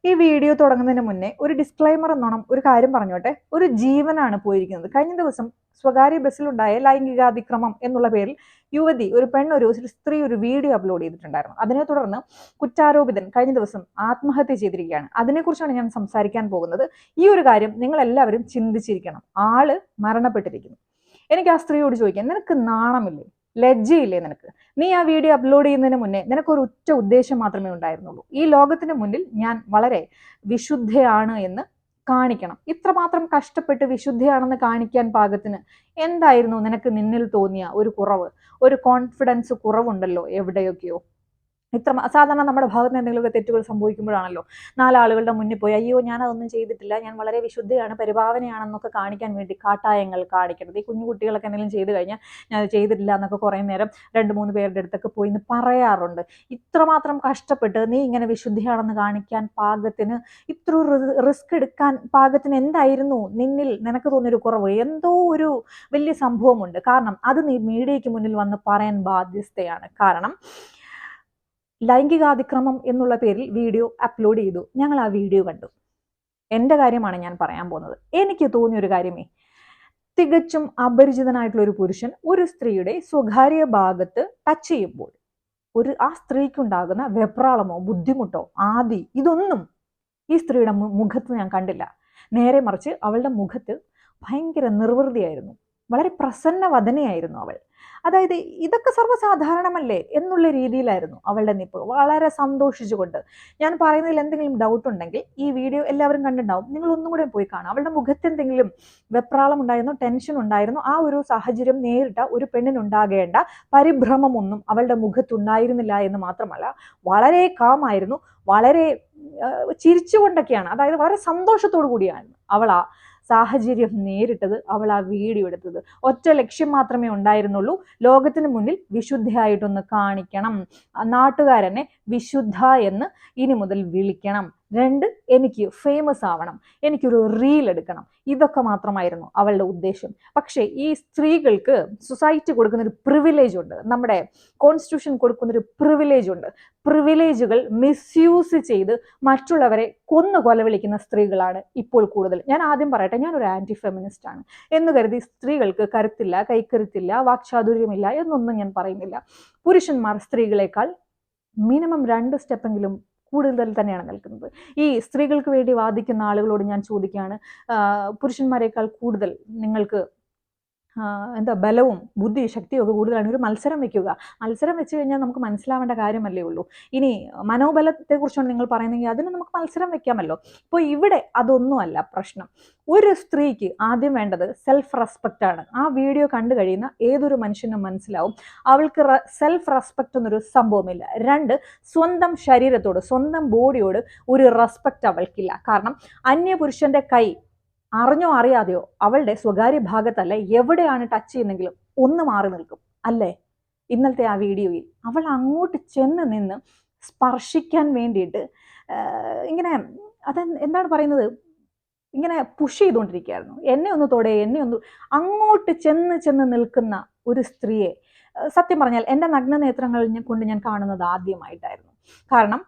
ഈ വീഡിയോ തുടങ്ങുന്നതിന് മുന്നേ ഒരു ഡിസ്ക്ലൈമർ എന്നോണം ഒരു കാര്യം പറഞ്ഞോട്ടെ. ഒരു ജീവനാണ് പോയിരിക്കുന്നത്. കഴിഞ്ഞ ദിവസം സ്വകാര്യ ബസ്സിലുണ്ടായ ലൈംഗികാതിക്രമം എന്നുള്ള പേരിൽ ഒരു സ്ത്രീ ഒരു വീഡിയോ അപ്ലോഡ് ചെയ്തിട്ടുണ്ടായിരുന്നു. അതിനെ തുടർന്ന് കുറ്റാരോപിതൻ കഴിഞ്ഞ ദിവസം ആത്മഹത്യ ചെയ്തിരിക്കുകയാണ്. അതിനെക്കുറിച്ചാണ് ഞാൻ സംസാരിക്കാൻ പോകുന്നത്. ഈ ഒരു കാര്യം നിങ്ങൾ എല്ലാവരും ചിന്തിച്ചിരിക്കണം. ആള് മരണപ്പെട്ടിരിക്കുന്നു. എനിക്ക് ആ സ്ത്രീയോട് ചോദിക്കാം, നിനക്ക് നാണമില്ലേ, ലജ്ജയില്ലേ നിനക്ക്? നീ ആ വീഡിയോ അപ്ലോഡ് ചെയ്യുന്നതിന് മുന്നേ നിനക്കൊരു ഒറ്റ ഉദ്ദേശം മാത്രമേ ഉണ്ടായിരുന്നുള്ളൂ. ഈ ലോകത്തിന് മുന്നിൽ ഞാൻ വളരെ വിശുദ്ധയാണ് എന്ന് കാണിക്കണം. ഇത്രമാത്രം കഷ്ടപ്പെട്ട് വിശുദ്ധയാണെന്ന് കാണിക്കാൻ പാകത്തിന് എന്തായിരുന്നു നിനക്ക് നിന്നിൽ തോന്നിയ ഒരു കുറവ്? ഒരു കോൺഫിഡൻസ് കുറവുണ്ടല്ലോ എവിടെയൊക്കെയോ. സാധാരണ നമ്മുടെ ഭാഗത്ത് നിന്ന് എന്തെങ്കിലുമൊക്കെ തെറ്റുകൾ സംഭവിക്കുമ്പോഴാണല്ലോ നാലാളുകളുടെ മുന്നിൽ പോയി അയ്യോ ഞാൻ അതൊന്നും ചെയ്തിട്ടില്ല, ഞാൻ വളരെ വിശുദ്ധയാണ്, പരിഭാവനയാണെന്നൊക്കെ കാണിക്കാൻ വേണ്ടി കാട്ടായങ്ങൾ കാണിക്കുന്നത്. ഈ കുഞ്ഞുകുട്ടികളൊക്കെ എന്തെങ്കിലും ചെയ്തു കഴിഞ്ഞാൽ ഞാൻ അത് ചെയ്തിട്ടില്ല എന്നൊക്കെ കുറേ നേരം 2-3 പേരുടെ അടുത്തൊക്കെ പോയി എന്ന് പറയാറുണ്ട്. ഇത്രമാത്രം കഷ്ടപ്പെട്ട് നീ ഇങ്ങനെ വിശുദ്ധിയാണെന്ന് കാണിക്കാൻ പാകത്തിന് ഇത്ര റിസ്ക് എടുക്കാൻ പാകത്തിന് എന്തായിരുന്നു നിന്നിൽ നിനക്ക് തോന്നിയൊരു കുറവ്? എന്തോ ഒരു വലിയ സംഭവമുണ്ട്. കാരണം അത് നീ മീഡിയയ്ക്ക് മുന്നിൽ വന്ന് പറയാൻ ബാധ്യസ്ഥയാണ്. കാരണം ലൈംഗികാതിക്രമം എന്നുള്ള പേരിൽ വീഡിയോ അപ്ലോഡ് ചെയ്തു. ഞങ്ങൾ ആ വീഡിയോ കണ്ടു. എൻ്റെ കാര്യമാണ് ഞാൻ പറയാൻ പോകുന്നത്. എനിക്ക് തോന്നിയ ഒരു കാര്യമേ, തികച്ചും അപരിചിതനായിട്ടുള്ള ഒരു പുരുഷൻ ഒരു സ്ത്രീയുടെ സ്വകാര്യ ഭാഗത്ത് ടച്ച് ചെയ്യുമ്പോൾ ആ സ്ത്രീക്കുണ്ടാകുന്ന വെപ്രാളമോ ബുദ്ധിമുട്ടോ ആദി ഇതൊന്നും ഈ സ്ത്രീയുടെ മുഖത്ത് ഞാൻ കണ്ടില്ല. നേരെ മറിച്ച് അവളുടെ മുഖത്ത് ഭയങ്കര നിർവൃതിയായിരുന്നു. വളരെ പ്രസന്നവദനയായിരുന്നു അവൾ. അതായത് ഇതൊക്കെ സർവ്വസാധാരണമല്ലേ എന്നുള്ള രീതിയിലായിരുന്നു അവളുടെ നിപ്പ്. വളരെ സന്തോഷിച്ചുകൊണ്ട്. ഞാൻ പറയുന്നതിൽ എന്തെങ്കിലും ഡൗട്ട് ഉണ്ടെങ്കിൽ ഈ വീഡിയോ എല്ലാവരും കണ്ടിട്ടുണ്ടാവും. നിങ്ങൾ ഒന്നും കൂടെ പോയി കാണാം. അവളുടെ മുഖത്ത് എന്തെങ്കിലും വെപ്രാളം ഉണ്ടായിരുന്നു, ടെൻഷൻ ഉണ്ടായിരുന്നു. ആ ഒരു സാഹചര്യം നേരിട്ട ഒരു പെണ്ണിനുണ്ടാകേണ്ട പരിഭ്രമമൊന്നും അവളുടെ മുഖത്തുണ്ടായിരുന്നില്ല എന്ന് മാത്രമല്ല, വളരെ കാമായിരുന്നു, വളരെ ചിരിച്ചുകൊണ്ടൊക്കെയാണ്, അതായത് വളരെ സന്തോഷത്തോടു കൂടിയാണ് അവൾ ആ സാഹചര്യം നേരിട്ടത്, അവൾ ആ വീഡിയോ എടുത്തത്. ഒറ്റ ലക്ഷ്യം മാത്രമേ ഉണ്ടായിരുന്നുള്ളൂ, ലോകത്തിന് മുന്നിൽ വിശുദ്ധയായിട്ടൊന്ന് കാണിക്കണം, നാട്ടുകാരനെ വിശുദ്ധ എന്ന് ഇനി മുതൽ വിളിക്കണം. 2, എനിക്ക് ഫേമസ് ആവണം, എനിക്കൊരു റീൽ എടുക്കണം. ഇതൊക്കെ മാത്രമായിരുന്നു അവളുടെ ഉദ്ദേശം. പക്ഷേ ഈ സ്ത്രീകൾക്ക് സൊസൈറ്റി കൊടുക്കുന്നൊരു പ്രിവിലേജ് ഉണ്ട്, നമ്മുടെ കോൺസ്റ്റിറ്റ്യൂഷൻ കൊടുക്കുന്നൊരു പ്രിവിലേജ് ഉണ്ട്. പ്രിവിലേജുകൾ മിസ്യൂസ് ചെയ്ത് മറ്റുള്ളവരെ കൊലവിളിക്കുന്ന സ്ത്രീകളാണ് ഇപ്പോൾ കൂടുതൽ. ഞാൻ ആദ്യം പറയട്ടെ, ഞാനൊരു ആന്റി ഫെമിനിസ്റ്റ് ആണ് എന്ന് കരുതി സ്ത്രീകൾക്ക് കരുത്തില്ല, കൈക്കരുത്തില്ല, വാക്ചാതുര്യമില്ല എന്നൊന്നും ഞാൻ പറയുന്നില്ല. പുരുഷന്മാർ സ്ത്രീകളെക്കാൾ മിനിമം 2 സ്റ്റെപ്പെങ്കിലും കൂടുതൽ തന്നെയാണ് നിൽക്കുന്നത്. ഈ സ്ത്രീകൾക്ക് വേണ്ടി വാദിക്കുന്ന ആളുകളോട് ഞാൻ ചോദിക്കുകയാണ്, പുരുഷന്മാരെക്കാൾ കൂടുതൽ നിങ്ങൾക്ക് ബലവും ബുദ്ധി ശക്തിയും ഒക്കെ കൂടുതലാണ്, ഒരു മത്സരം വെക്കുക. മത്സരം വെച്ച് കഴിഞ്ഞാൽ നമുക്ക് മനസ്സിലാവേണ്ട കാര്യമല്ലേ ഉള്ളൂ. ഇനി മനോബലത്തെക്കുറിച്ചാണ് നിങ്ങൾ പറയുന്നതെങ്കിൽ അതിന് നമുക്ക് മത്സരം വെക്കാമല്ലോ. ഇപ്പോൾ ഇവിടെ അതൊന്നുമല്ല പ്രശ്നം. ഒരു സ്ത്രീക്ക് ആദ്യം വേണ്ടത് സെൽഫ് റെസ്പെക്റ്റ് ആണ്. ആ വീഡിയോ കണ്ടു കഴിയുന്ന ഏതൊരു മനുഷ്യനും മനസ്സിലാവും അവൾക്ക് സെൽഫ് റെസ്പെക്റ്റ് എന്നൊരു സംഭവമില്ല. 2, സ്വന്തം ശരീരത്തോട്, സ്വന്തം ബോഡിയോട് ഒരു റെസ്പെക്റ്റ് അവൾക്കില്ല. കാരണം അന്യപുരുഷന്റെ കൈ അറിഞ്ഞോ അറിയാതെയോ അവളുടെ സ്വകാര്യ ഭാഗത്തല്ല, എവിടെയാണ് ടച്ച് ചെയ്യുന്നെങ്കിലും ഒന്ന് മാറി നിൽക്കും അല്ലേ? ഇന്നലത്തെ ആ വീഡിയോയിൽ അവൾ അങ്ങോട്ട് ചെന്ന് നിന്ന് സ്പർശിക്കാൻ വേണ്ടിയിട്ട് ഇങ്ങനെ എന്താണ് പറയുന്നത്, ഇങ്ങനെ പുഷ് ചെയ്തുകൊണ്ടിരിക്കുകയായിരുന്നു. എന്നെ ഒന്ന് തൊടേ, എന്നെ ഒന്ന് അങ്ങോട്ട് ചെന്ന് നിൽക്കുന്ന ഒരു സ്ത്രീയെ സത്യം പറഞ്ഞാൽ എൻ്റെ നഗ്ന നേത്രങ്ങൾ കൊണ്ട് ഞാൻ കാണുന്നത് ആദ്യമായിട്ടായിരുന്നു. കാരണം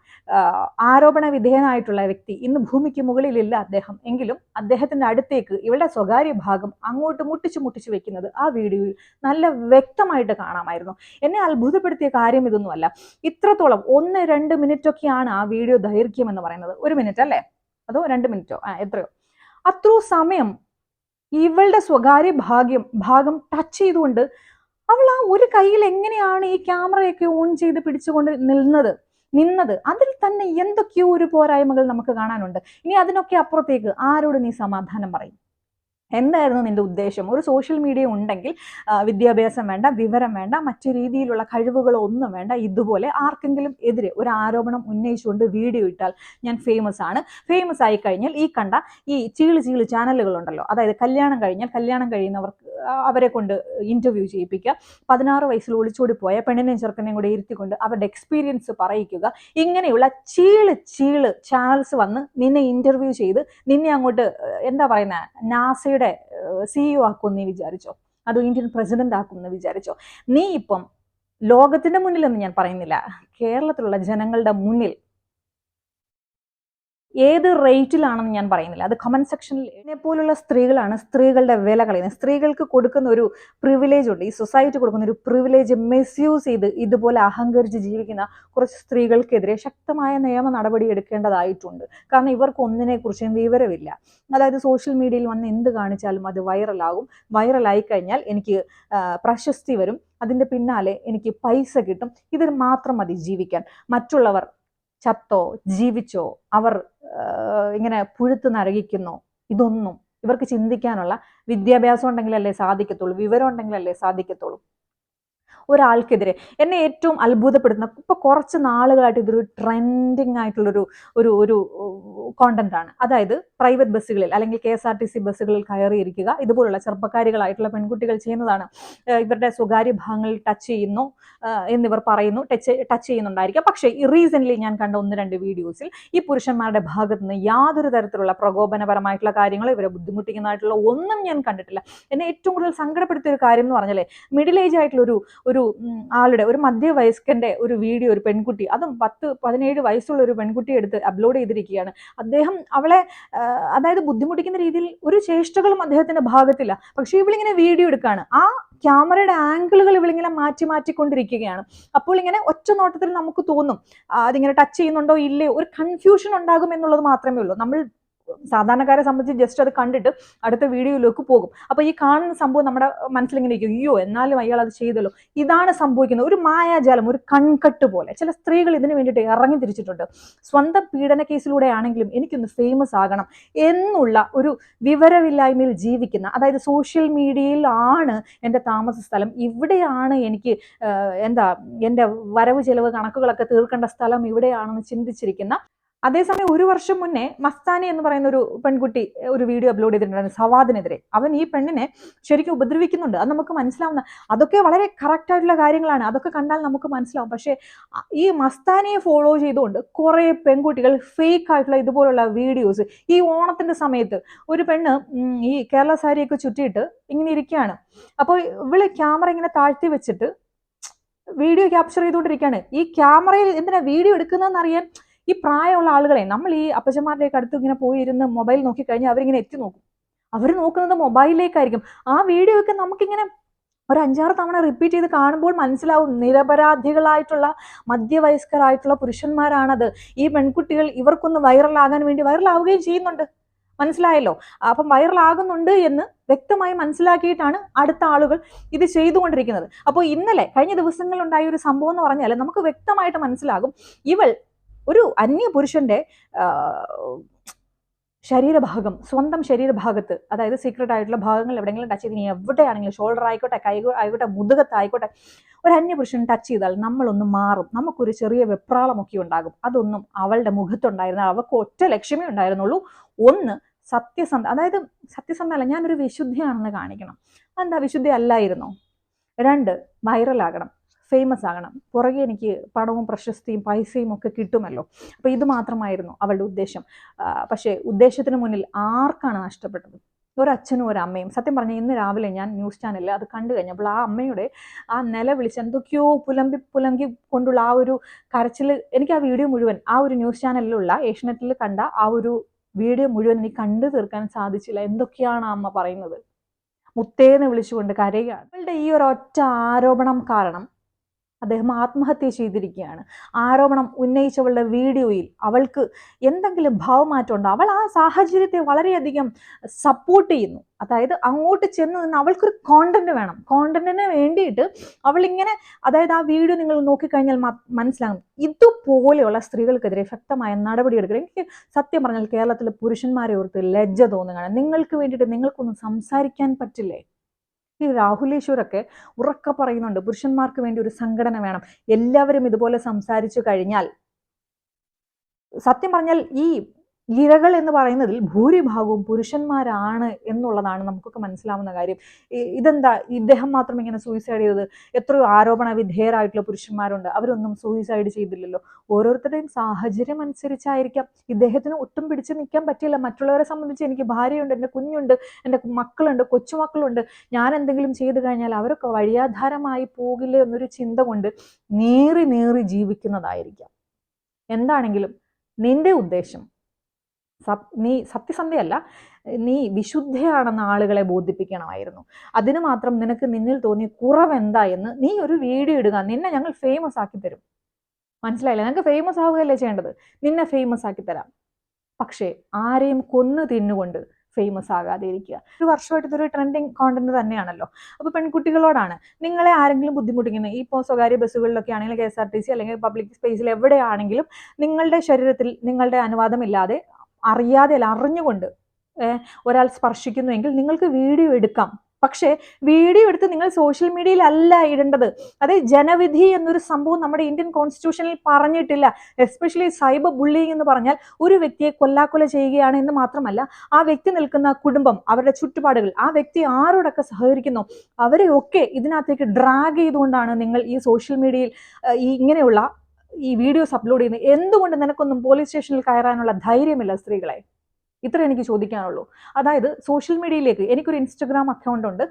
ആരോപണ വിധേയനായിട്ടുള്ള വ്യക്തി ഇന്ന് ഭൂമിക്ക് മുകളിലില്ല അദ്ദേഹം, എങ്കിലും അദ്ദേഹത്തിന്റെ അടുത്തേക്ക് ഇവളുടെ സ്വകാര്യ ഭാഗം അങ്ങോട്ട് മുട്ടിച്ചു വെക്കുന്നത് ആ വീഡിയോയിൽ നല്ല വ്യക്തമായിട്ട് കാണാമായിരുന്നു. എന്നെ അത്ഭുതപ്പെടുത്തിയ കാര്യം ഇതൊന്നുമല്ല. ഇത്രത്തോളം 1-2 മിനിറ്റൊക്കെയാണ് ആ വീഡിയോ ദൈർഘ്യം എന്ന് പറയുന്നത്. 1 മിനിറ്റ് അല്ലേ, അതോ 2 മിനിറ്റോ, എത്രയോ അത്രോ സമയം ഇവളുടെ സ്വകാര്യ ഭാഗം ടച്ച് ചെയ്തുകൊണ്ട് അവൾ ആ ഒരു കയ്യിൽ എങ്ങനെയാണ് ഈ ക്യാമറയൊക്കെ ഓൺ ചെയ്ത് പിടിച്ചുകൊണ്ട് നിന്നത് അതിൽ തന്നെ എന്തൊക്കെയോ ഒരു പോരായ്മകൾ നമുക്ക് കാണാനുണ്ട്. ഇനി അതിനൊക്കെ അപ്പുറത്തേക്ക് ആരോട് നീ സമാധാനം പറയും? എന്തായിരുന്നു നിന്റെ ഉദ്ദേശം? ഒരു സോഷ്യൽ മീഡിയ ഉണ്ടെങ്കിൽ വിദ്യാഭ്യാസം വേണ്ട, വിവരം വേണ്ട, മറ്റു രീതിയിലുള്ള കഴിവുകളോ ഒന്നും വേണ്ട, ഇതുപോലെ ആർക്കെങ്കിലും എതിരെ ഒരു ആരോപണം ഉന്നയിച്ചുകൊണ്ട് വീഡിയോ ഇട്ടാൽ ഞാൻ ഫേമസ് ആണ്, ഫേമസ് ആയി കഴിഞ്ഞാൽ ഈ കണ്ട ഈ ചീള് ചാനലുകളുണ്ടല്ലോ, അതായത് കല്യാണം കഴിയുന്നവർക്ക് അവരെ കൊണ്ട് ഇന്റർവ്യൂ ചെയ്യിപ്പിക്കുക, 16 വയസ്സിൽ ഒളിച്ചോടി പോയ പെണ്ണിനെയും ചെറുക്കനെയും കൂടെ ഇരുത്തിക്കൊണ്ട് അവരുടെ എക്സ്പീരിയൻസ് പറയിക്കുക. ഇങ്ങനെയുള്ള ചീള് ചാനൽസ് വന്ന് നിന്നെ ഇന്റർവ്യൂ ചെയ്ത് നിന്നെ അങ്ങോട്ട് നാസയുടെ CEO ആക്കുമെന്ന് നീ വിചാരിച്ചോ? അതോ ഇന്ത്യൻ പ്രസിഡന്റ് ആക്കുമെന്ന് വിചാരിച്ചോ? നീ ഇപ്പം ലോകത്തിന്റെ മുന്നിലെന്ന് ഞാൻ പറയുന്നില്ല, കേരളത്തിലുള്ള ജനങ്ങളുടെ മുന്നിൽ ഏത് റേറ്റിലാണെന്ന് ഞാൻ പറയുന്നില്ല, അത് കമന്റ് സെക്ഷനിൽ എന്നെ പോലുള്ള സ്ത്രീകളാണ് സ്ത്രീകളുടെ വില കളയുന്നത്. സ്ത്രീകൾക്ക് കൊടുക്കുന്ന ഒരു പ്രിവിലേജ് ഉണ്ട്, ഈ സൊസൈറ്റി കൊടുക്കുന്ന ഒരു പ്രിവിലേജ് മിസ്യൂസ് ചെയ്ത് ഇതുപോലെ അഹങ്കരിച്ച് ജീവിക്കുന്ന കുറച്ച് സ്ത്രീകൾക്കെതിരെ ശക്തമായ നിയമ നടപടി എടുക്കേണ്ടതായിട്ടുണ്ട്. കാരണം ഇവർക്ക് ഒന്നിനെ കുറിച്ചും വിവരമില്ല. അതായത് സോഷ്യൽ മീഡിയയിൽ വന്ന് എന്ത് കാണിച്ചാലും അത് വൈറലാകും. വൈറലായി കഴിഞ്ഞാൽ എനിക്ക് പ്രശസ്തി വരും, അതിന്റെ പിന്നാലെ എനിക്ക് പൈസ കിട്ടും. ഇതിന് മാത്രം മതി ജീവിക്കാൻ. മറ്റുള്ളവർ ചത്തോ ജീവിച്ചോ അവർ ഇങ്ങനെ പുഴുത്ത് നരകിക്കുന്നോ, ഇതൊന്നും ഇവർക്ക് ചിന്തിക്കാനുള്ള വിദ്യാഭ്യാസം ഉണ്ടെങ്കിലല്ലേ സാധിക്കത്തുള്ളൂ, വിവരം ഉണ്ടെങ്കിലല്ലേ സാധിക്കത്തുള്ളൂ. ഒരാൾക്കെതിരെ എന്നെ ഏറ്റവും അത്ഭുതപ്പെടുത്തുന്ന, ഇപ്പൊ കുറച്ച് നാളുകളായിട്ട് ഇതൊരു ട്രെൻഡിങ് ആയിട്ടുള്ളൊരു ഒരു ഒരു കോണ്ടന്റ് ആണ്. അതായത് പ്രൈവറ്റ് ബസ്സുകളിൽ അല്ലെങ്കിൽ KSRTC ബസ്സുകളിൽ കയറിയിരിക്കുക, ഇതുപോലുള്ള ചെറുപ്പക്കാരികളായിട്ടുള്ള പെൺകുട്ടികൾ ചെയ്യുന്നതാണ്. ഇവരുടെ സ്വകാര്യ ഭാഗങ്ങളിൽ ടച്ച് ചെയ്യുന്നു എന്നിവർ പറയുന്നു, ടച്ച് ചെയ്യുന്നുണ്ടായിരിക്കാം. പക്ഷേ ഈ റീസെന്റ് ഞാൻ കണ്ട 1-2 വീഡിയോസിൽ ഈ പുരുഷന്മാരുടെ ഭാഗത്ത് നിന്ന് യാതൊരു തരത്തിലുള്ള പ്രകോപനപരമായിട്ടുള്ള കാര്യങ്ങളോ ഇവരെ ബുദ്ധിമുട്ടിക്കുന്നതായിട്ടുള്ള ഒന്നും ഞാൻ കണ്ടിട്ടില്ല. എന്നെ ഏറ്റവും കൂടുതൽ സങ്കടപ്പെടുത്തിയ ഒരു കാര്യം എന്ന് പറഞ്ഞാലേ, മിഡിൽ ഏജ് ആയിട്ടുള്ള ഒരു ആളുടെ, ഒരു മധ്യവയസ്കന്റെ ഒരു വീഡിയോ ഒരു പെൺകുട്ടി, അതും 10-17 വയസ്സുള്ള ഒരു പെൺകുട്ടി എടുത്ത് അപ്ലോഡ് ചെയ്തിരിക്കുകയാണ്. അദ്ദേഹം അവളെ അതായത് ബുദ്ധിമുട്ടിക്കുന്ന രീതിയിൽ ഒരു ചേഷ്ടകളും അദ്ദേഹത്തിന്റെ ഭാഗത്തില്ല. പക്ഷെ ഇവളിങ്ങനെ വീഡിയോ എടുക്കുകയാണ്, ആ ക്യാമറയുടെ ആംഗിളുകൾ ഇവളിങ്ങനെ മാറ്റിക്കൊണ്ടിരിക്കുകയാണ്. അപ്പോൾ ഇങ്ങനെ ഒറ്റ നോട്ടത്തിൽ നമുക്ക് തോന്നും അതിങ്ങനെ ടച്ച് ചെയ്യുന്നുണ്ടോ ഇല്ലയോ, ഒരു കൺഫ്യൂഷൻ ഉണ്ടാകും എന്നുള്ളത് മാത്രമേ ഉള്ളൂ. നമ്മൾ സാധാരണക്കാരെ സംബന്ധിച്ച് ജസ്റ്റ് അത് കണ്ടിട്ട് അടുത്ത വീഡിയോയിലേക്ക് പോകും. അപ്പൊ ഈ കാണുന്ന സംഭവം നമ്മുടെ മനസ്സിലിങ്ങനെ ഇരിക്കും, അയ്യോ എന്നാലും അയാൾ അത് ചെയ്തല്ലോ. ഇതാണ് സംഭവിക്കുന്നത്, ഒരു മായാജാലം, ഒരു കൺകട്ട് പോലെ. ചില സ്ത്രീകൾ ഇതിനു വേണ്ടിയിട്ട് ഇറങ്ങി തിരിച്ചിട്ടുണ്ട്. സ്വന്തം പീഡന കേസിലൂടെ ആണെങ്കിലും എനിക്കൊന്ന് ഫേമസ് ആകണം എന്നുള്ള ഒരു വിവരമില്ലായ്മയിൽ ജീവിക്കുന്ന, അതായത് സോഷ്യൽ മീഡിയയിൽ ആണ് എൻ്റെ താമസ സ്ഥലം, ഇവിടെയാണ് എനിക്ക് എൻ്റെ വരവ് ചെലവ് കണക്കുകളൊക്കെ തീർക്കേണ്ട സ്ഥലം ഇവിടെയാണെന്ന് ചിന്തിച്ചിരിക്കുന്ന, അതേസമയം 1 വർഷം മുന്നേ മസ്താനി എന്ന് പറയുന്ന ഒരു പെൺകുട്ടി ഒരു വീഡിയോ അപ്ലോഡ് ചെയ്തിട്ടുണ്ടായിരുന്നു സവാദിനെതിരെ. അവൻ ഈ പെണ്ണിനെ ശരിക്കും ഉപദ്രവിക്കുന്നുണ്ട്, അത് നമുക്ക് മനസ്സിലാവുന്ന, അതൊക്കെ വളരെ കറക്റ്റ് ആയിട്ടുള്ള കാര്യങ്ങളാണ്, അതൊക്കെ കണ്ടാൽ നമുക്ക് മനസ്സിലാവും. പക്ഷേ ഈ മസ്താനിയെ ഫോളോ ചെയ്തുകൊണ്ട് കുറെ പെൺകുട്ടികൾ ഫേക്ക് ആയിട്ടുള്ള ഇതുപോലുള്ള വീഡിയോസ്, ഈ ഓണത്തിന്റെ സമയത്ത് ഒരു പെണ്ണ് ഈ കേരള സാരിയൊക്കെ ചുറ്റിയിട്ട് ഇങ്ങനെ ഇരിക്കുകയാണ്. അപ്പോൾ ഇവള് ക്യാമറ ഇങ്ങനെ താഴ്ത്തി വെച്ചിട്ട് വീഡിയോ ക്യാപ്ചർ ചെയ്തുകൊണ്ടിരിക്കുകയാണ്. ഈ ക്യാമറയിൽ എന്തിനാ വീഡിയോ എടുക്കുന്നതെന്ന് അറിയാൻ ഈ പ്രായമുള്ള ആളുകളെ, നമ്മൾ ഈ അപ്പച്ചന്മാരുടെയൊക്കെ അടുത്ത് ഇങ്ങനെ പോയിരുന്ന് മൊബൈൽ നോക്കിക്കഴിഞ്ഞാൽ അവരിങ്ങനെ എത്തി നോക്കും, അവർ നോക്കുന്നത് മൊബൈലിലേക്കായിരിക്കും. ആ വീഡിയോ ഒക്കെ നമുക്കിങ്ങനെ ഒരു 5-6 തവണ റിപ്പീറ്റ് ചെയ്ത് കാണുമ്പോൾ മനസ്സിലാവും നിരപരാധികളായിട്ടുള്ള മധ്യവയസ്കരായിട്ടുള്ള പുരുഷന്മാരാണത്. ഈ പെൺകുട്ടികൾ ഇവർക്കൊന്ന് വൈറലാകാൻ വേണ്ടി വൈറലാവുകയും ചെയ്യുന്നുണ്ട്. മനസ്സിലായല്ലോ? അപ്പം വൈറലാകുന്നുണ്ട് എന്ന് വ്യക്തമായി മനസ്സിലാക്കിയിട്ടാണ് അടുത്ത ആളുകൾ ഇത് ചെയ്തുകൊണ്ടിരിക്കുന്നത്. അപ്പോൾ കഴിഞ്ഞ ദിവസങ്ങളിൽ ഉണ്ടായ ഒരു സംഭവം എന്ന് പറഞ്ഞാൽ നമുക്ക് വ്യക്തമായിട്ട് മനസ്സിലാകും, ഇവൾ ഒരു അന്യപുരുഷന്റെ ശരീരഭാഗം, സ്വന്തം ശരീരഭാഗത്ത്, അതായത് സീക്രട്ട് ആയിട്ടുള്ള ഭാഗങ്ങൾ എവിടെയെങ്കിലും ടച്ച് ചെയ്ത്, എവിടെയാണെങ്കിലും ഷോൾഡർ ആയിക്കോട്ടെ, കൈ ആയിക്കോട്ടെ, മുതുകത്തായിക്കോട്ടെ, ഒരു അന്യപുരുഷൻ ടച്ച് ചെയ്താൽ നമ്മളൊന്ന് മാറും, നമുക്കൊരു ചെറിയ വെപ്രാളമൊക്കെ ഉണ്ടാകും. അതൊന്നും അവളുടെ മുഖത്തുണ്ടായിരുന്ന, അവൾക്ക് ഒറ്റ ലക്ഷ്യമേ ഉണ്ടായിരുന്നുള്ളൂ, ഒന്ന് അതായത് സത്യസന്ധ അല്ല, ഞാനൊരു വിശുദ്ധിയാണെന്ന് കാണിക്കണം. എന്താ വിശുദ്ധി അല്ലായിരുന്നോ? 2 വൈറലാകണം, ഫേമസ് ആകണം, പുറകെ എനിക്ക് പണവും പ്രശസ്തിയും പൈസയും ഒക്കെ കിട്ടുമല്ലോ. അപ്പൊ ഇത് മാത്രമായിരുന്നു അവളുടെ ഉദ്ദേശം. പക്ഷേ ഉദ്ദേശത്തിന് മുന്നിൽ ആർക്കാണ് നഷ്ടപ്പെട്ടത്? ഒരച്ഛനും ഒരമ്മയും. സത്യം പറഞ്ഞാൽ ഇന്ന് രാവിലെ ഞാൻ ന്യൂസ് ചാനലിൽ അത് കണ്ടു കഴിഞ്ഞപ്പോൾ ആ അമ്മയുടെ ആ നിലവിളിച്ച് എന്തൊക്കെയോ പുലമ്പി കൊണ്ടുള്ള ആ ഒരു കരച്ചിൽ, എനിക്ക് ആ വീഡിയോ മുഴുവൻ, ആ ഒരു ന്യൂസ് ചാനലിലുള്ള ഏഷ്യനെറ്റിൽ കണ്ട ആ ഒരു വീഡിയോ മുഴുവൻ എനിക്ക് കണ്ടു തീർക്കാൻ സാധിച്ചില്ല. എന്തൊക്കെയാണ് ആ അമ്മ പറയുന്നത്? മുത്തേന്ന് വിളിച്ചുകൊണ്ട് കരയുകയാണ്. അവളുടെ ഈ ഒരു ഒറ്റ ആരോപണം കാരണം അദ്ദേഹം ആത്മഹത്യ ചെയ്തിരിക്കുകയാണ്. ആരോപണം ഉന്നയിച്ചവളുടെ വീഡിയോയിൽ അവൾക്ക് എന്തെങ്കിലും ഭാവമാറ്റം ഉണ്ടോ? അവൾ ആ സാഹചര്യത്തെ വളരെയധികം സപ്പോർട്ട് ചെയ്യുന്നു. അതായത് അങ്ങോട്ട് ചെന്ന് നിന്ന് അവൾക്കൊരു കോണ്ടന്റ് വേണം. കോണ്ടന്റിന് വേണ്ടിയിട്ട് അവളിങ്ങനെ, അതായത് ആ വീഡിയോ നിങ്ങൾ നോക്കിക്കഴിഞ്ഞാൽ മനസ്സിലാകും, ഇതുപോലെയുള്ള സ്ത്രീകൾക്കെതിരെ ശക്തമായ നടപടി എടുക്കണം. എനിക്ക് സത്യം പറഞ്ഞാൽ കേരളത്തിലെ പുരുഷന്മാരെ ഓർത്ത് ലജ്ജ തോന്നുകയാണ്. നിങ്ങൾക്ക് വേണ്ടിയിട്ട് നിങ്ങൾക്കൊന്നും സംസാരിക്കാൻ പറ്റില്ലേ? ഈ രാഹുൽ ഈശ്വരൊക്കെ ഉറക്കെ പറയുന്നുണ്ട്, പുരുഷന്മാർക്ക് വേണ്ടി ഒരു സംഘടന വേണം, എല്ലാവരും ഇതുപോലെ സംസാരിച്ചു കഴിഞ്ഞാൽ. സത്യം പറഞ്ഞാൽ ഈ ഇരകൾ എന്ന് പറയുന്നതിൽ ഭൂരിഭാഗവും പുരുഷന്മാരാണ് എന്നുള്ളതാണ് നമുക്കൊക്കെ മനസ്സിലാവുന്ന കാര്യം. ഇതെന്താ ഇദ്ദേഹം മാത്രം ഇങ്ങനെ സൂയിസൈഡ് ചെയ്തത്? എത്രയോ ആരോപണ വിധേയരായിട്ടുള്ള പുരുഷന്മാരുണ്ട്, അവരൊന്നും സൂയിസൈഡ് ചെയ്തില്ലല്ലോ. ഓരോരുത്തരുടെയും സാഹചര്യം അനുസരിച്ചായിരിക്കാം. ഇദ്ദേഹത്തിന് ഒട്ടും പിടിച്ചു നിൽക്കാൻ പറ്റില്ല. മറ്റുള്ളവരെ സംബന്ധിച്ച് എനിക്ക് ഭാര്യയുണ്ട്, എൻ്റെ കുഞ്ഞുണ്ട്, എൻ്റെ മക്കളുണ്ട്, കൊച്ചുമക്കളുണ്ട്, ഞാൻ എന്തെങ്കിലും ചെയ്തു കഴിഞ്ഞാൽ അവരൊക്കെ വഴിയാധാരമായി പോകില്ലേ എന്നൊരു ചിന്ത കൊണ്ട് നീറി ജീവിക്കുന്നതായിരിക്കാം. എന്താണെങ്കിലും നിന്റെ ഉദ്ദേശം നീ സത്യസന്ധയല്ല, നീ വിശുദ്ധയാണെന്ന് ആളുകളെ ബോധിപ്പിക്കണമായിരുന്നു. അതിന് മാത്രം നിനക്ക് നിന്നിൽ തോന്നിയ കുറവെന്താ എന്ന് നീ ഒരു വീഡിയോ ഇടുക. നിന്നെ ഞങ്ങൾ ഫേമസ് ആക്കി തരും. മനസ്സിലായില്ലേ? ഞങ്ങൾക്ക് ഫേമസ് ആവുകയല്ലേ ചെയ്യേണ്ടത്, നിന്നെ ഫേമസ് ആക്കി തരാം. പക്ഷേ ആരെയും കൊന്നു തിന്നുകൊണ്ട് ഫേമസ് ആകാതെ ഇരിക്കുക. ഒരു വർഷമായിട്ട് ഇതൊരു ട്രെൻഡിങ് കോണ്ടന്റ് തന്നെയാണല്ലോ. അപ്പോൾ പെൺകുട്ടികളോടാണ്, നിങ്ങളെ ആരെങ്കിലും ബുദ്ധിമുട്ടിക്കുന്നത്, ഇപ്പോൾ സ്വകാര്യ ബസ്സുകളിലൊക്കെ ആണെങ്കിലും KSRTC അല്ലെങ്കിൽ പബ്ലിക് സ്പേസിൽ എവിടെയാണെങ്കിലും നിങ്ങളുടെ ശരീരത്തിൽ നിങ്ങളുടെ അനുവാദമില്ലാതെ, അറിയാതെ അല്ല അറിഞ്ഞുകൊണ്ട് ഒരാൾ സ്പർശിക്കുന്നുവെങ്കിൽ നിങ്ങൾക്ക് വീഡിയോ എടുക്കാം. പക്ഷേ വീഡിയോ എടുത്ത് നിങ്ങൾ സോഷ്യൽ മീഡിയയിൽ അല്ല ഇടേണ്ടത്. അതായത് ജനവിധി എന്നൊരു സംഭവം നമ്മുടെ ഇന്ത്യൻ കോൺസ്റ്റിറ്റ്യൂഷനിൽ പറഞ്ഞിട്ടില്ല. എസ്പെഷ്യലി സൈബർ ബുള്ളിങ് എന്ന് പറഞ്ഞാൽ ഒരു വ്യക്തിയെ കൊല്ലാക്കൊല ചെയ്യുകയാണ് എന്ന് മാത്രമല്ല, ആ വ്യക്തി നിൽക്കുന്ന കുടുംബം, അവരുടെ ചുറ്റുപാടുകൾ, ആ വ്യക്തി ആരോടൊക്കെ സഹകരിക്കുന്നു അവരെയൊക്കെ ഇതിനകത്തേക്ക് ഡ്രാഗ് ചെയ്തുകൊണ്ടാണ് നിങ്ങൾ ഈ സോഷ്യൽ മീഡിയയിൽ ഇങ്ങനെയുള്ള ഈ വീഡിയോസ് അപ്ലോഡ് ചെയ്യുന്നത്. എന്തുകൊണ്ട് നിനക്കൊന്നും പോലീസ് സ്റ്റേഷനിൽ കയറാനുള്ള ധൈര്യമില്ല സ്ത്രീകളെ? ഇത്ര എനിക്ക് ചോദിക്കാനുള്ളൂ. അതായത് സോഷ്യൽ മീഡിയയിലേക്ക്, എനിക്കൊരു ഇൻസ്റ്റഗ്രാം അക്കൗണ്ട് ഉണ്ട്,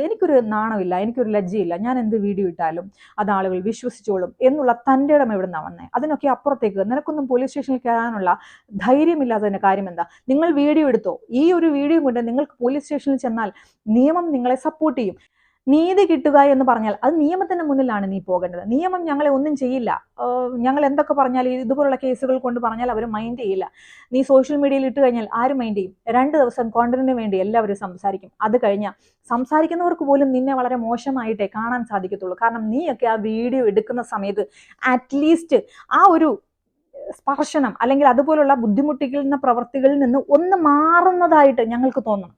എനിക്കൊരു നാണമില്ല, എനിക്കൊരു ലജ്ജയില്ല, ഞാൻ എന്ത് വീഡിയോ ഇട്ടാലും അത് ആളുകൾ വിശ്വസിച്ചോളും എന്നുള്ള തൻ്റെ ഇടം എവിടെ നിന്നാണ് വന്നേ? അതിനൊക്കെ അപ്പുറത്തേക്ക് നിനക്കൊന്നും പോലീസ് സ്റ്റേഷനിൽ കയറാനുള്ള ധൈര്യമില്ലാത്തതിൻ്റെ കാര്യം എന്താ? നിങ്ങൾ വീഡിയോ എടുത്തോ, ഈ ഒരു വീഡിയോ കൊണ്ട് നിങ്ങൾക്ക് പോലീസ് സ്റ്റേഷനിൽ ചെന്നാൽ നിയമം നിങ്ങളെ സപ്പോർട്ട് ചെയ്യും. നീതി കിട്ടുക എന്ന് പറഞ്ഞാൽ അത് നിയമത്തിന്റെ മുന്നിലാണ് നീ പോകേണ്ടത്. നിയമം ഞങ്ങളെ ഒന്നും ചെയ്യില്ല. ഞങ്ങൾ എന്തൊക്കെ പറഞ്ഞാൽ, ഇതുപോലുള്ള കേസുകൾ കൊണ്ട് പറഞ്ഞാൽ അവർ മൈൻഡ് ചെയ്യില്ല. നീ സോഷ്യൽ മീഡിയയിൽ ഇട്ട് കഴിഞ്ഞാൽ ആര് മൈൻഡ് ചെയ്യും? 2 ദിവസം കോണ്ടന്റിന് വേണ്ടി എല്ലാവരും സംസാരിക്കും. അത് കഴിഞ്ഞാൽ സംസാരിക്കുന്നവർക്ക് പോലും നിന്നെ വളരെ മോശമായിട്ടേ കാണാൻ സാധിക്കത്തുള്ളൂ. കാരണം നീയൊക്കെ ആ വീഡിയോ എടുക്കുന്ന സമയത്ത് അറ്റ്ലീസ്റ്റ് ആ ഒരു സ്പർശനം അല്ലെങ്കിൽ അതുപോലുള്ള ബുദ്ധിമുട്ടിക്കുന്ന പ്രവർത്തികളിൽ നിന്ന് ഒന്ന് മാറുന്നതായിട്ട് ഞങ്ങൾക്ക് തോന്നണം.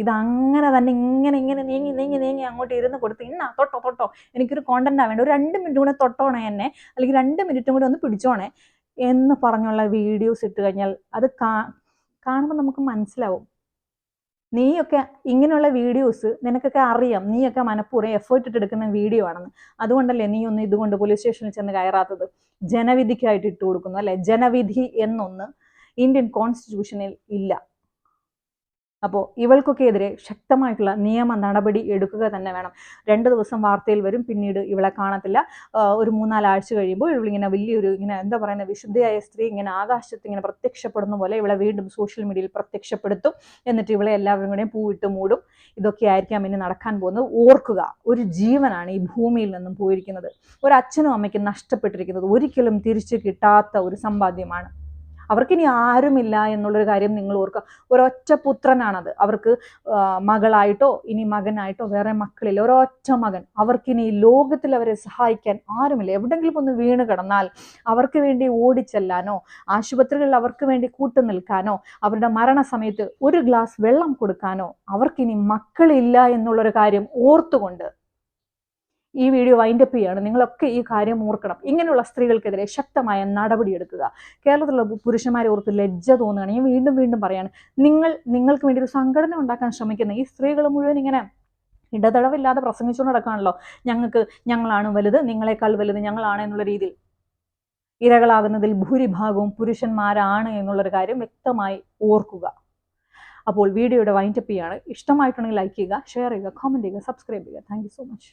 ഇതങ്ങനെ തന്നെ ഇങ്ങനെ ഇങ്ങനെ നീങ്ങി നീങ്ങി നീങ്ങി അങ്ങോട്ട് ഇരുന്ന് കൊടുത്ത്, തൊട്ടോ എനിക്കൊരു കോണ്ടന്റാ വേണ്ട, ഒരു 2 മിനിറ്റ് കൂടെ തൊട്ടോണേ എന്നെ, അല്ലെങ്കിൽ 2 മിനിറ്റും കൂടെ ഒന്ന് പിടിച്ചോണേ എന്ന് പറഞ്ഞുള്ള വീഡിയോസ് ഇട്ട് കഴിഞ്ഞാൽ അത് കാണുമ്പോൾ നമുക്ക് മനസ്സിലാവും നീയൊക്കെ ഇങ്ങനെയുള്ള വീഡിയോസ് നിനക്കൊക്കെ അറിയാം, നീയൊക്കെ മനഃപൂർവ്വം എഫേർട്ട് ഇട്ടെടുക്കുന്ന വീഡിയോ ആണെന്ന്. അതുകൊണ്ടല്ലേ നീ ഒന്ന് ഇതുകൊണ്ട് പോലീസ് സ്റ്റേഷനിൽ ചെന്ന് കയറാത്തത്? ജനവിധിക്കായിട്ട് ഇട്ട് കൊടുക്കുന്നു അല്ലെ? ജനവിധി എന്നൊന്ന് ഇന്ത്യൻ കോൺസ്റ്റിറ്റ്യൂഷനിൽ ഇല്ല. അപ്പോൾ ഇവൾക്കൊക്കെ എതിരെ ശക്തമായിട്ടുള്ള നിയമ നടപടി എടുക്കുക തന്നെ വേണം. 2 ദിവസം വാർത്തയിൽ വരും, പിന്നീട് ഇവളെ കാണത്തില്ല. ഒരു 3-4 ആഴ്ച കഴിയുമ്പോൾ ഇവളിങ്ങനെ വലിയൊരു എന്താ പറയുന്നത്, വിശുദ്ധയായ സ്ത്രീ ഇങ്ങനെ ആകാശത്ത് ഇങ്ങനെ പ്രത്യക്ഷപ്പെടുന്ന പോലെ ഇവളെ വീണ്ടും സോഷ്യൽ മീഡിയയിൽ പ്രത്യക്ഷപ്പെടുത്തും. എന്നിട്ട് ഇവളെ എല്ലാവരും കൂടെയും പൂവിട്ട് മൂടും. ഇതൊക്കെ ആയിരിക്കാം ഇനി നടക്കാൻ പോകുന്നത്. ഓർക്കുക, ഒരു ജീവനാണ് ഈ ഭൂമിയിൽ നിന്നും പോയിരിക്കുന്നത്. ഒരു അച്ഛനും അമ്മയ്ക്കും നഷ്ടപ്പെട്ടിരിക്കുന്നത് ഒരിക്കലും തിരിച്ചു കിട്ടാത്ത ഒരു സമ്പാദ്യമാണ്. അവർക്കിനി ആരുമില്ല എന്നുള്ളൊരു കാര്യം നിങ്ങൾ ഓർക്കുക. ഒരൊറ്റ പുത്രനാണത്. അവർക്ക് മകളായിട്ടോ ഇനി മകനായിട്ടോ വേറെ മക്കളില്ല, ഒരൊറ്റ മകൻ. അവർക്കിനി ലോകത്തിൽ അവരെ സഹായിക്കാൻ ആരുമില്ല. എവിടെങ്കിലും ഒന്ന് വീണ് കിടന്നാൽ അവർക്ക് വേണ്ടി ഓടിച്ചെല്ലാനോ ആശുപത്രികളിൽ അവർക്ക് വേണ്ടി കൂട്ടുനിൽക്കാനോ അവരുടെ മരണസമയത്ത് ഒരു ഗ്ലാസ് വെള്ളം കൊടുക്കാനോ അവർക്കിനി മക്കളില്ല എന്നുള്ളൊരു കാര്യം ഓർത്തുകൊണ്ട് ഈ വീഡിയോ വൈൻഡപ്പ് ചെയ്യാണ്. നിങ്ങളൊക്കെ ഈ കാര്യം ഓർക്കണം. ഇങ്ങനെയുള്ള സ്ത്രീകൾക്കെതിരെ ശക്തമായ നടപടിയെടുക്കുക. കേരളത്തിലുള്ള പുരുഷന്മാരെ ഓർത്ത് ലജ്ജ തോന്നുകയാണ്. ഞാൻ വീണ്ടും വീണ്ടും പറയാണ്, നിങ്ങൾക്ക് വേണ്ടി ഒരു സംഘടന ഉണ്ടാക്കാൻ ശ്രമിക്കുന്ന ഈ സ്ത്രീകൾ മുഴുവൻ ഇങ്ങനെ ഇടതടവില്ലാതെ പ്രസംഗിച്ചുകൊണ്ട് നടക്കുകയാണല്ലോ. ഞങ്ങളാണ് വലുത്, നിങ്ങളെക്കാൾ വലുത് ഞങ്ങളാണ് എന്നുള്ള രീതിയിൽ. ഇരകളാകുന്നതിൽ ഭൂരിഭാഗവും പുരുഷന്മാരാണ് എന്നുള്ളൊരു കാര്യം വ്യക്തമായി ഓർക്കുക. അപ്പോൾ വീഡിയോയുടെ വൈൻഡപ്പ് ചെയ്യാണ്. ഇഷ്ടമായിട്ടുണ്ടെങ്കിൽ ലൈക്ക് ചെയ്യുക, ഷെയർ ചെയ്യുക, കമൻറ്റ് ചെയ്യുക, സബ്സ്ക്രൈബ് ചെയ്യുക. Thank you so much.